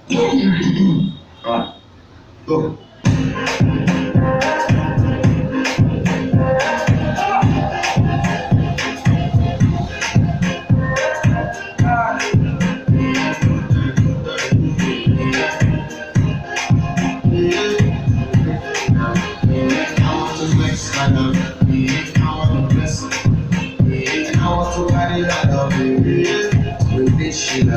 Alright, go. I want to flex my love. I want to bless. And I want to ride it out of it. With this shit,